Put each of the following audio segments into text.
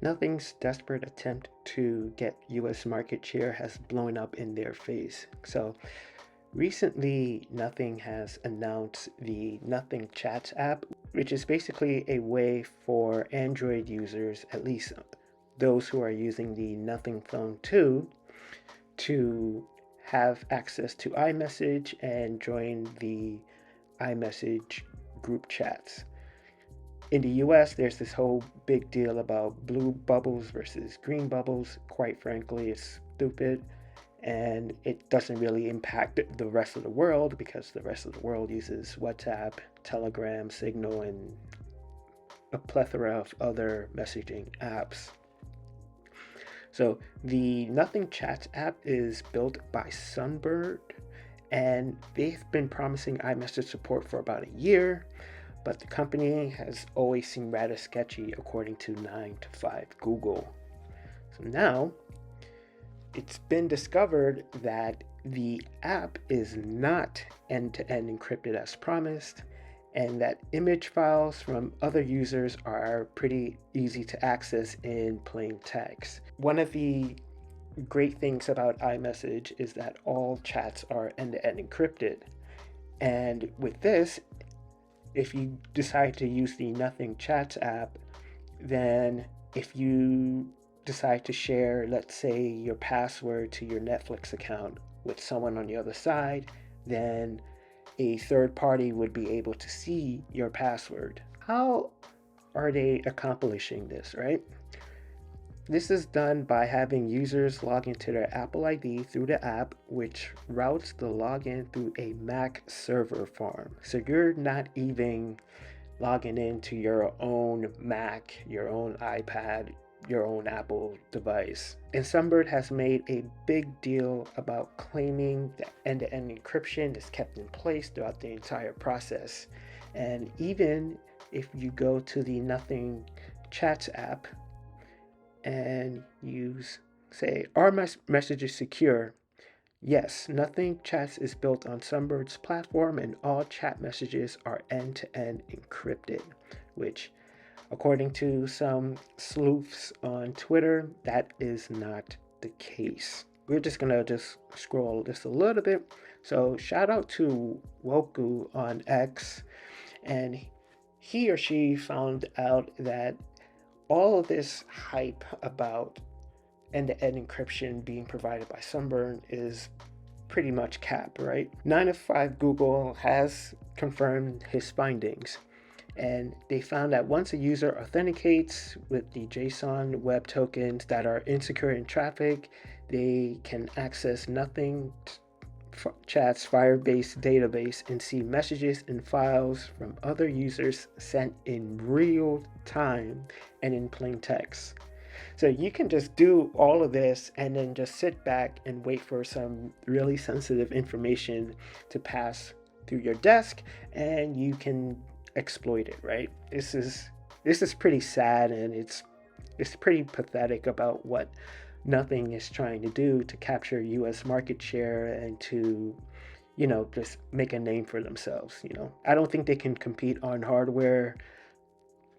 Nothing's desperate attempt to get US market share has blown up in their face. So recently, Nothing has announced the Nothing Chats app, which is basically a way for Android users, at least those who are using the Nothing Phone 2, to have access to iMessage and join the iMessage group chats. In the US, there's this whole big deal about blue bubbles versus green bubbles. Quite frankly, it's stupid, and it doesn't really impact the rest of the world because the rest of the world uses WhatsApp, Telegram, Signal, and a plethora of other messaging apps. So the Nothing Chats app is built by Sunbird, and they've been promising iMessage support for about a year, but the company has always seemed rather sketchy according to 9 to 5 Google. So now it's been discovered that the app is not end-to-end encrypted as promised, and that image files from other users are pretty easy to access in plain text. One of the great things about iMessage is that all chats are end-to-end encrypted. And with this, if you decide to use the Nothing Chats app, then if you decide to share, let's say, your password to your Netflix account with someone on the other side, then a third party would be able to see your password. How are they accomplishing this, right? This is done by having users log into their Apple ID through the app, which routes the login through a Mac server farm. So you're not even logging into your own Mac, your own iPad, your own Apple device. And Sunbird has made a big deal about claiming that end-to-end encryption is kept in place throughout the entire process. And even if you go to the Nothing Chats app and use, say, our message is secure, yes, Nothing Chats is built on Sunbird's platform and all chat messages are end-to-end encrypted, which, according to some sleuths on Twitter, that is not the case. We're just gonna scroll this a little bit. So shout out to Woku on X, and he or she found out that all of this hype about end-to-end encryption being provided by Sunburn is pretty much cap, right? 9 of 5 Google has confirmed his findings, and they found that once a user authenticates with the JSON web tokens that are insecure in traffic, they can access Nothing Chat's Firebase database and see messages and files from other users sent in real time and in plain text. So you can just do all of this and then just sit back and wait for some really sensitive information to pass through your desk, and you can exploit it, right? This is pretty sad, and it's pretty pathetic about what Nothing is trying to do to capture US market share and to, just make a name for themselves. I don't think they can compete on hardware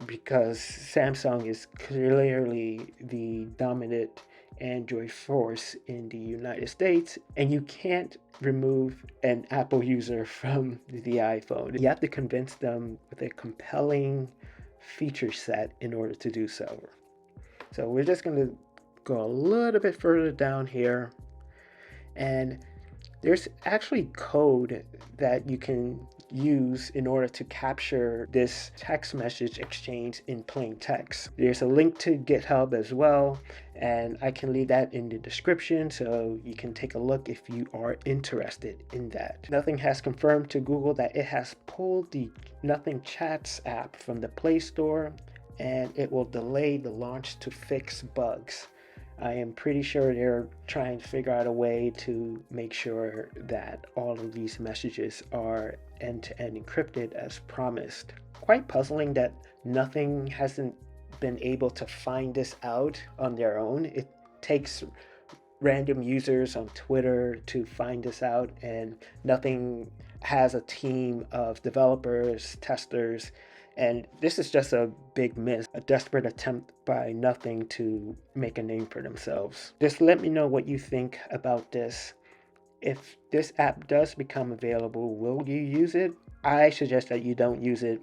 because Samsung is clearly the dominant Android force in the United States, and you can't remove an Apple user from the iPhone. You have to convince them with a compelling feature set in order to do so. So we're just going to go a little bit further down here, and there's actually code that you can use in order to capture this text message exchange in plain text. There's a link to GitHub as well, and I can leave that in the description so you can take a look if you are interested in that. Nothing has confirmed to Google that it has pulled the Nothing Chats app from the Play Store, and it will delay the launch to fix bugs. I am pretty sure they're trying to figure out a way to make sure that all of these messages are end-to-end encrypted as promised. Quite puzzling that Nothing hasn't been able to find this out on their own. It takes random users on Twitter to find this out, and Nothing has a team of developers, testers, And this is just a big miss, a desperate attempt by Nothing to make a name for themselves. Just let me know what you think about this. If this app does become available, will you use it? I suggest that you don't use it.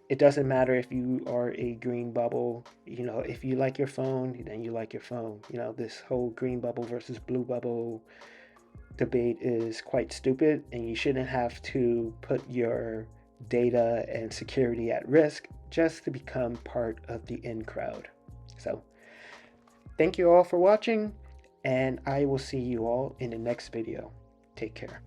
It doesn't matter if you are a green bubble. If you like your phone, then you like your phone. This whole green bubble versus blue bubble debate is quite stupid, and you shouldn't have to put your data and security at risk just to become part of the in crowd. So, thank you all for watching, and I will see you all in the next video. Take care.